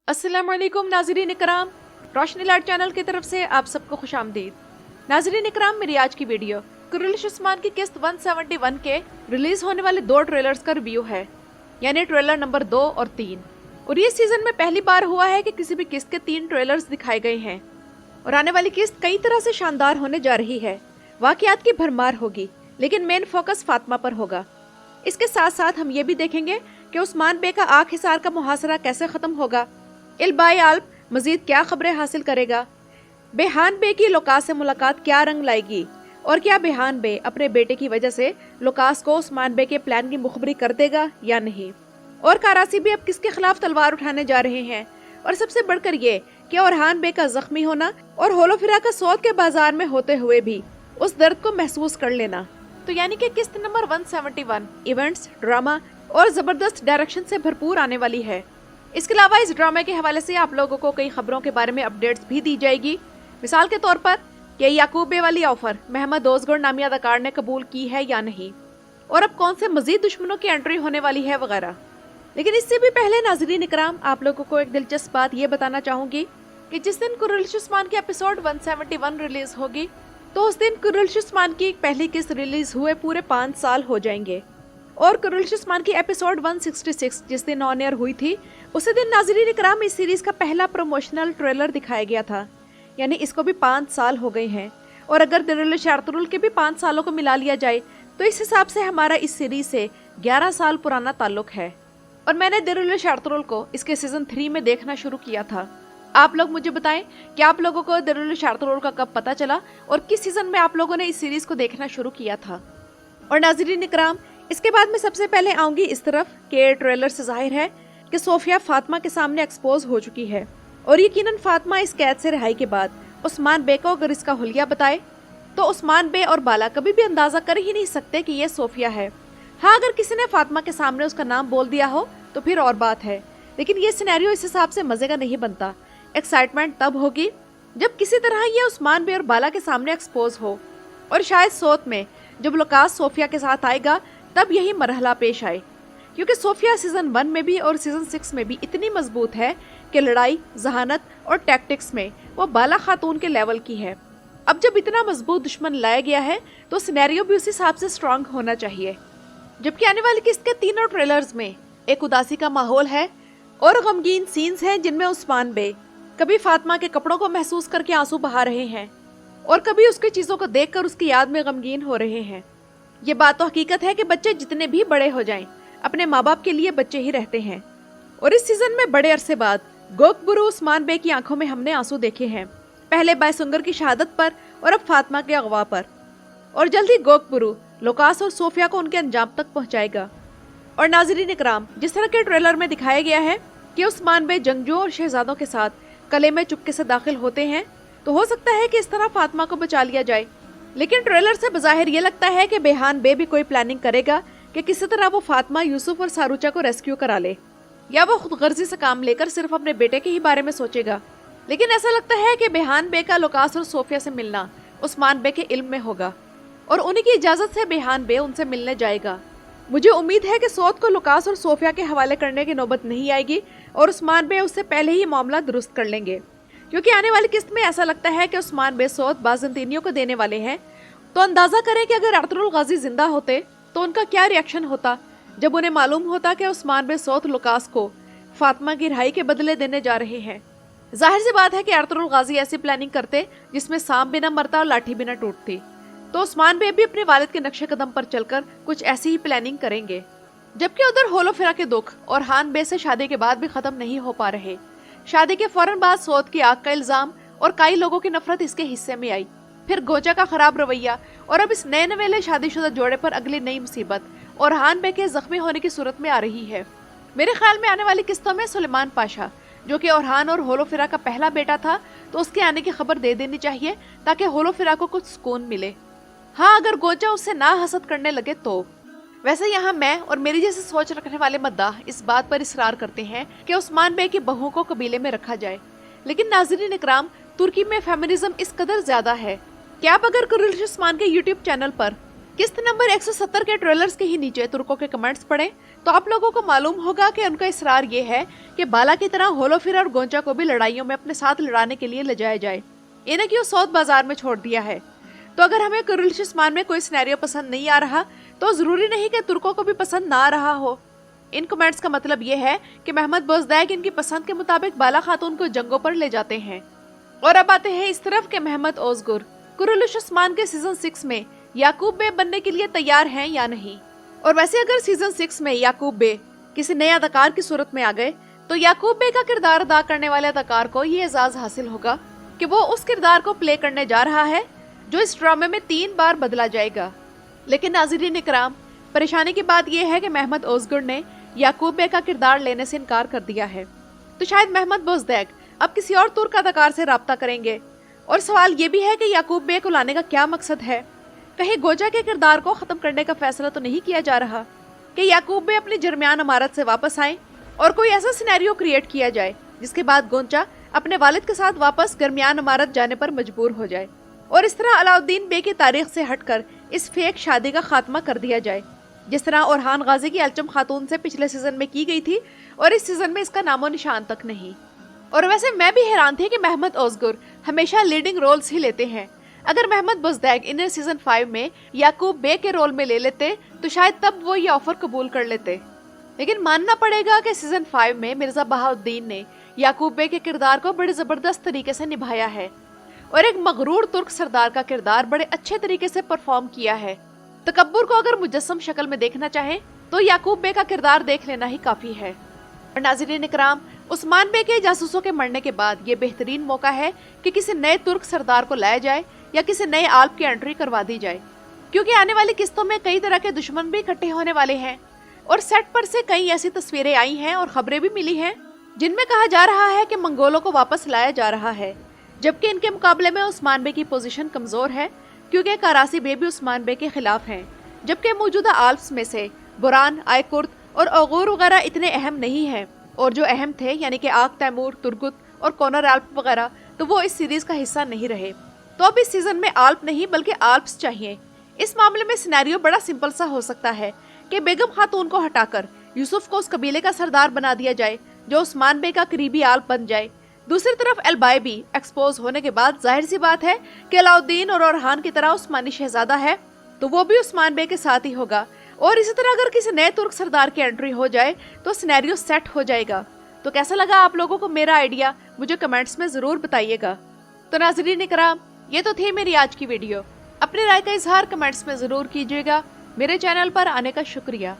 अस्सलाम वालेकुम नाज़रीन इकराम, रोशनी लाइट चैनल की तरफ से आप सबको खुश आमदीद। नाज़रीन इकराम, मेरी आज की वीडियो कुरलिश उस्मान की किस्त 171 के रिलीज होने वाले 2 ट्रेलर्स का रिव्यू है, यानी ट्रेलर नंबर 2 और 3। और ये सीजन में पहली बार हुआ है कि किसी भी किस्त के 3 ट्रेलर्स दिखाए गए हैं और आने वाली किस्त कई तरह से शानदार होने जा रही है। वाकयात की भरमार होगी, लेकिन मेन फोकस फातिमा पर होगा। इसके साथ साथ हम ये भी देखेंगे कि उस्मान बे का आग हिसार का मुहासरा कैसे खत्म होगा, इल्बाई आल्प मजीद क्या खबरें हासिल करेगा, बेहान बे की लोकास से मुलाकात क्या रंग लाएगी और क्या बेहान बे अपने बेटे की वजह से लोकास को उस्मान बे के प्लान की मुखबरी कर देगा या नहीं, और कारासी भी अब किसके खिलाफ तलवार उठाने जा रहे हैं, और सबसे बढ़कर ये कि ओरहान बे का जख्मी होना और होलोफिरा का सौद के बाजार में होते हुए भी उस दर्द को महसूस कर लेना। तो यानी कि किस्त नंबर 171 इवेंट्स, ड्रामा और जबरदस्त डायरेक्शन से भरपूर आने वाली है। इसके अलावा इस ड्रामा के हवाले से आप लोगों को कई खबरों के बारे में अपडेट्स भी दी जाएगी। मिसाल के तौर पर कि याकूब बे वाली ऑफर महमद ओजगर नामी अदाकार ने कबूल की है या नहीं, और अब कौन से मजीद दुश्मनों की एंट्री होने वाली है वगैरह। लेकिन इससे भी पहले नाज़रीन इकराम, आप लोगों को एक दिलचस्प बात ये बताना चाहूंगी कि जिस दिन कुरलिश उस्मान की एपिसोड 171 रिलीज होगी, तो उस दिन कुरलिश उस्मान की पहली किस्त रिलीज हुए पूरे 5 साल हो जाएंगे। और कुरलिश उस्मान की एपिसोड 166 जिस दिन ऑन एयर हुई थी, उसी दिन नाज़रीन इकराम इस सीरीज का पहला प्रमोशनल ट्रेलर दिखाया गया था। यानी इसको भी 5 साल हो गए हैं, और अगर दिल शारतुल के भी 5 सालों को मिला लिया जाए तो इस हिसाब से हमारा इस सीरीज से 11 साल पुराना ताल्लुक है। और मैंने दिल शारतुल को इसके सीजन 3 में देखना शुरू किया था। आप लोग मुझे बताएं कि आप लोगों को दिल शारतुल का कब पता चला और किस सीजन में आप लोगों ने इस सीरीज को देखना शुरू किया था। और नाज़रीन इकराम, इसके बाद मैं सबसे पहले आऊंगी इस तरफ कि ट्रेलर से जाहिर है कि सोफिया फातिमा के सामने एक्सपोज हो चुकी है, और यकीनन फातिमा इस कैद से रिहाई के बाद उस्मान बे को अगर इसका हुलिया बताए तो उस्मान बे और बाला कभी भी अंदाजा कर ही नहीं सकते कि ये सोफिया है। हाँ, अगर किसी ने फातिमा के सामने उसका नाम बोल दिया हो तो फिर और बात है, लेकिन ये सिनेरियो इस हिसाब से मजे का नहीं बनता। एक्साइटमेंट तब होगी जब किसी तरह ये उस्मान बे और बाला के सामने एक्सपोज हो, और शायद सोत में जब लोकास सोफिया के साथ आएगा तब यही मरहला पेश आए, क्योंकि सोफिया सीजन 1 में भी और सीजन 6 में भी इतनी मजबूत है कि लड़ाई, जहानत और टैक्टिक्स में वो बाला खातून के लेवल की है। अब जब इतना मजबूत दुश्मन लाया गया है तो सिनेरियो भी उस हिसाब से स्ट्रांग होना चाहिए। जबकि आने वाली किस्त के तीनों ट्रेलर्स में एक उदासी का माहौल है और गमगीन सीन्स हैं, जिनमें उस्मान बे कभी फातिमा के कपड़ों को महसूस करके आंसू बहा रहे हैं और कभी उसकी चीजों को देखकर उसकी याद में गमगीन हो रहे हैं। ये बात तो हकीकत है कि बच्चे जितने भी बड़े हो जाएं, अपने माँ बाप के लिए बच्चे ही रहते हैं। और इस सीजन में बड़े अरसे बाद गोकबुरु उस्मान बे की आंखों में हमने आंसू देखे हैं, पहले बायसुंगर की शहादत पर और अब फातिमा के अगवा पर। और जल्द ही गोकबुरु लोकास और सोफिया को उनके अंजाम तक पहुंचाएगा। और नाज़रीन इकराम, जिस तरह के ट्रेलर में दिखाया गया है कि उस्मान बे जंगजुओं और शहजादों के साथ कले में चुपके से दाखिल होते हैं, तो हो सकता है कि इस तरह फातिमा को बचा लिया जाए। लेकिन ट्रेलर से बज़ाहिर ये लगता है कि बेहान बे भी कोई प्लानिंग करेगा कि किसी तरह वो फातिमा, यूसुफ और सारूचा को रेस्क्यू करा ले, या वो खुद गर्जी से काम लेकर सिर्फ अपने बेटे के ही बारे में सोचेगा। लेकिन ऐसा लगता है कि बेहान बे का लोकास और सोफिया से मिलना उस्मान बे के इल्म में होगा, और उन्हीं की इजाजत से बेहान बे उनसे मिलने जाएगा। मुझे उम्मीद है कि सौद को लोकास और सोफिया के हवाले करने की नौबत नहीं आएगी और उस्मान बे उससे पहले ही मामला दुरुस्त कर लेंगे, क्योंकि आने वाली किस्त में ऐसा लगता है कि उस्मान बे सौद बाज़ंतीनियों को देने वाले हैं। तो अंदाजा करें कि अगर अर्तुगरुल गाजी जिंदा होते तो उनका क्या रिएक्शन होता जब उन्हें मालूम होता कि उस्मान बे सौद लोकास को फातिमा की रिहाई के बदले देने जा रहे हैं। जाहिर सी बात है कि अर्तुगरुल गाजी ऐसी प्लानिंग करते जिसमें सांप बिना मरता और लाठी बिना टूटती, तो उस्मान बे भी अपने वालिद के नक्शे कदम पर चलकर कुछ ऐसी ही प्लानिंग करेंगे। जबकि उधर होलोफिरा के दुख और हान बे से शादी के बाद भी खत्म नहीं हो पा रहे। शादी के फौरन बाद सौद की आग का इल्जाम और कई लोगों की नफरत इसके हिस्से में आई, फिर गोजा का खराब रवैया, और अब इस नए नवेले शादीशुदा जोड़े पर अगली नई मुसीबत और हान बे के जख्मी होने की सूरत में आ रही है। मेरे ख्याल में आने वाली किस्तों में सुलेमान पाशा, जो कि ओरहान और होलोफिरा का पहला बेटा था, तो उसके आने की खबर दे देनी चाहिए ताकि होलोफिरा को कुछ सुकून मिले। हाँ, अगर गोजा उससे ना हसद करने लगे तो। वैसे यहाँ मैं और मेरी जैसे सोच रखने वाले मद्दाह इस बात पर इसरार करते हैं कि उस्मान बे की बहू को कबीले में रखा जाए। लेकिन नाज़रीन इकराम, तुर्की में फेमिनिज्म इस कदर ज्यादा है कि आप अगर कुरलिश उस्मान के यूट्यूब चैनल पर किस्त नंबर 170 के ट्रेलर्स के ही नीचे तुर्कों के कमेंट्स पढ़ें तो आप लोगों को मालूम होगा कि उनका इसरार ये है कि बाला की तरह होलोफिर और गोंचा को भी लड़ाइयों में अपने साथ लड़ाने के लिए ले जाया जाए, इन्हें क्यों सौद बाजार में छोड़ दिया है। तो अगर हमें कुरिलिश उस्मान में कोई सिनेरियो पसंद नहीं आ रहा तो जरूरी नहीं कि तुर्कों को भी पसंद ना आ रहा हो। इन कमेंट्स का मतलब ये है कि महमद बोजदैक इनकी पसंद के मुताबिक बाला खातून को जंगों पर ले जाते हैं। और अब आते हैं इस तरफ के महमद ओज़गुर कुरिलिश उस्मान के सीजन 6 में याकूब बे बनने के लिए तैयार हैं या नहीं। और वैसे अगर सीजन 6 में याकूब बे किसी नए अदाकार की सूरत में आ गए तो याकूब बे का किरदार अदा करने वाले अदाकार को ये एजाज हासिल होगा कि वो उस किरदार को प्ले करने जा रहा है जो इस ड्रामे में 3 बार बदला जाएगा। लेकिन नाज़रीन इकराम, परेशानी की बात यह है कि महमद ओज़गुर ने याकूब बे का किरदार लेने से इनकार कर दिया है। तो शायद महमद बोजदैक अब किसी और तुर्क अदाकार से राब्ता करेंगे। और सवाल ये भी है कि याकूब बे को लाने का क्या मकसद है। कहीं गोजा के किरदार को खत्म करने का फैसला तो नहीं किया जा रहा कि याकूब बे अपनी जरमियान अमारत से वापस आए और कोई ऐसा सिनेरियो क्रिएट किया जाए जिसके बाद गोंचा अपने वालिद के साथ वापस गरमियान अमारत जाने पर मजबूर हो जाए और इस तरह अलाउद्दीन बे की तारीख से हटकर इस फेक शादी का खात्मा कर दिया जाए, जिस तरह ओरहान गाजी की अलचम खातून से पिछले सीजन में की गई थी और इस सीजन में इसका नामो निशान तक नहीं। और वैसे मैं भी हैरान थी कि महमद ओज़गुर हमेशा लीडिंग रोल्स ही लेते हैं। अगर महमद बोजदैक इन्हें सीजन 5 में याकूब बे के रोल में ले लेते तो शायद तब वो ये ऑफर कबूल कर लेते। लेकिन मानना पड़ेगा कि सीजन 5 में मिर्जा बहाउद्दीन ने याकूब बे के किरदार को बड़े जबरदस्त तरीके से निभाया है और एक मगरूर तुर्क सरदार का किरदार बड़े अच्छे तरीके से परफॉर्म किया है। तकब्बुर को अगर मुजस्सम शक्ल में देखना चाहे तो याकूब बे का किरदार देख लेना ही काफी है। और नाज़रीन इकराम, उस्मान बे के जासूसों के मरने के बाद ये बेहतरीन मौका है कि किसी नए तुर्क सरदार को लाया जाए या किसी नए आल्प की एंट्री करवा दी जाए, क्योंकि आने वाली किस्तों में कई तरह के दुश्मन भी इकट्ठे होने वाले हैं। और सेट पर से कई ऐसी तस्वीरें आई हैं और खबरें भी मिली हैं जिनमें कहा जा रहा है कि मंगोलों को वापस लाया जा रहा है, जबकि इनके मुकाबले में उस्मान बे की पोजीशन कमजोर है क्योंकि करासी बे भी उस्मान बे के खिलाफ हैं, जबकि मौजूदा आल्प्स में से बुरान, आयकुर्द और ओगुर वगैरह इतने अहम नहीं हैं और जो अहम थे यानी कि आग तैमूर, तुर्गुत और कोनर आल्प वगैरह तो वो इस सीरीज का हिस्सा नहीं रहे। तो अब इस सीजन में आल्प नहीं बल्कि आल्प्स चाहिए। इस मामले में सिनेरियो बड़ा सिंपल सा हो सकता है कि बेगम खातून को हटाकर यूसुफ को उस कबीले का सरदार बना दिया जाए जो उस्मान बे का करीबी आल्प बन जाए। दूसरी तरफ एलबाई भी एक्सपोज होने के बाद जाहिर सी बात है कि अलाउद्दीन और ओरहान की तरह उस्मानी शहजादा है तो वो भी उस्मान बे के साथ ही होगा। और इसी तरह अगर किसी नए तुर्क सरदार की एंट्री हो जाए तो सिनेरियो सेट हो जाएगा। तो कैसा लगा आप लोगों को मेरा आइडिया, मुझे कमेंट्स में जरूर बताइएगा। तो नाज़रीन इकराम, ये तो थी मेरी आज की वीडियो। अपनी राय का इजहार कमेंट्स में जरूर कीजिएगा। मेरे चैनल पर आने का शुक्रिया।